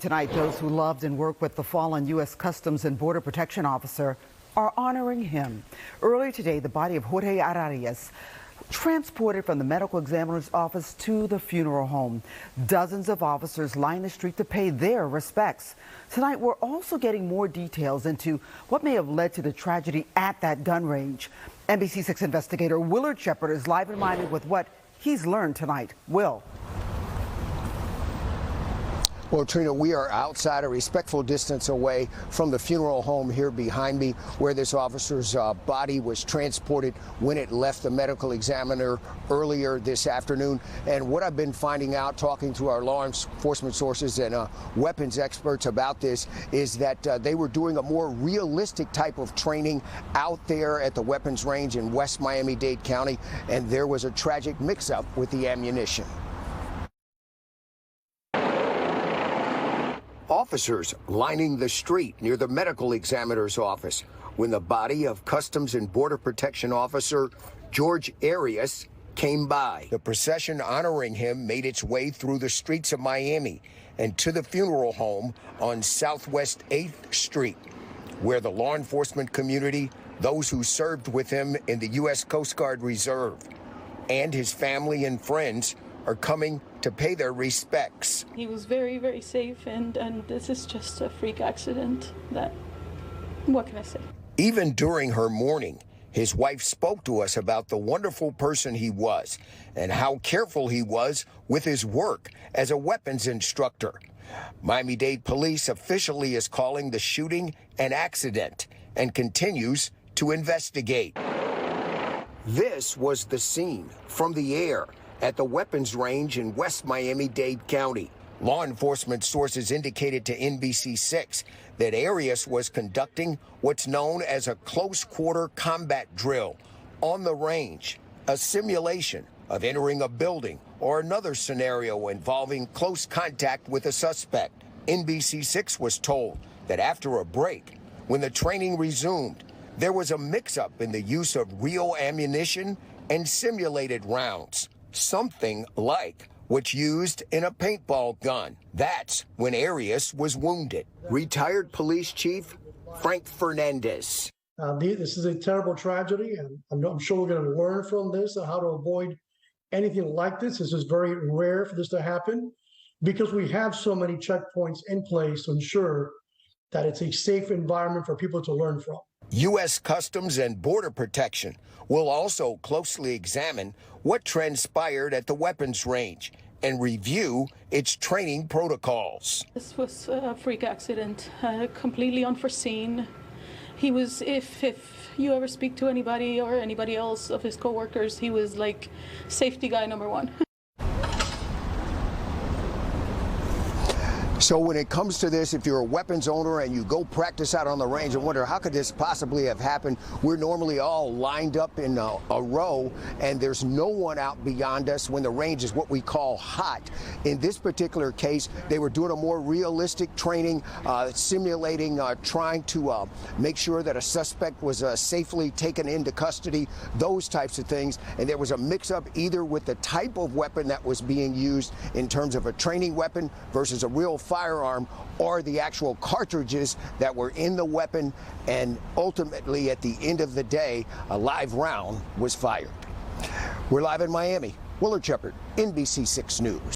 Tonight, those who loved and worked with the fallen U.S. Customs and Border Protection officer are honoring him. Earlier today, the body of Jorge Arias transported from the medical examiner's office to the funeral home. Dozens of officers lined the street to pay their respects. Tonight, we're also getting more details into what may have led to the tragedy at that gun range. NBC 6 investigator Willard Shepard is live in Miami with what he's learned tonight. Will. Well, Trina, we are outside a respectful distance away from the funeral home here behind me, where this officer's body was transported when it left the medical examiner earlier this afternoon. And what I've been finding out, talking to our law enforcement sources and weapons experts about this, is that they were doing a more realistic type of training out there at the weapons range in West Miami-Dade County, and there was a tragic mix-up with the ammunition. Officers lining the street near the medical examiner's office when the body of Customs and Border Protection officer Jorge Arias came by. The procession honoring him made its way through the streets of Miami and to the funeral home on Southwest 8th Street, where the law enforcement community, those who served with him in the U.S. Coast Guard Reserve, and his family and friends are coming to pay their respects. He was very, very safe, and this is just a freak accident. What can I say? Even during her mourning, his wife spoke to us about the wonderful person he was and how careful he was with his work as a weapons instructor. Miami-Dade Police officially is calling the shooting an accident and continues to investigate. This was the scene from the air at the weapons range in West Miami-Dade County. Law enforcement sources indicated to NBC 6 that Arias was conducting what's known as a close-quarter combat drill on the range, a simulation of entering a building or another scenario involving close contact with a suspect. NBC 6 was told that after a break, when the training resumed, there was a mix-up in the use of real ammunition and simulated rounds. Something like what's used in a paintball gun. That's when Arias was wounded. Retired police chief Frank Fernandez. This is a terrible tragedy, and I'm sure we're going to learn from this on how to avoid anything like this. This is very rare for this to happen because we have so many checkpoints in place to ensure that it's a safe environment for people to learn from. U.S. Customs and Border Protection will also closely examine what transpired at the weapons range and review its training protocols. This was a freak accident, completely unforeseen. He was, if you ever speak to anybody or anybody else of his coworkers, he was like safety guy number one. So when it comes to this, if you're a weapons owner and you go practice out on the range and wonder how could this possibly have happened, we're normally all lined up in a row and there's no one out beyond us when the range is what we call hot. In this particular case, they were doing a more realistic training, simulating, trying to make sure that a suspect was safely taken into custody, those types of things. And there was a mix-up either with the type of weapon that was being used in terms of a training weapon versus a real firearm, or the actual cartridges that were in the weapon, and ultimately at the end of the day a live round was fired. We're live in Miami. Willard Shepard, NBC 6 News.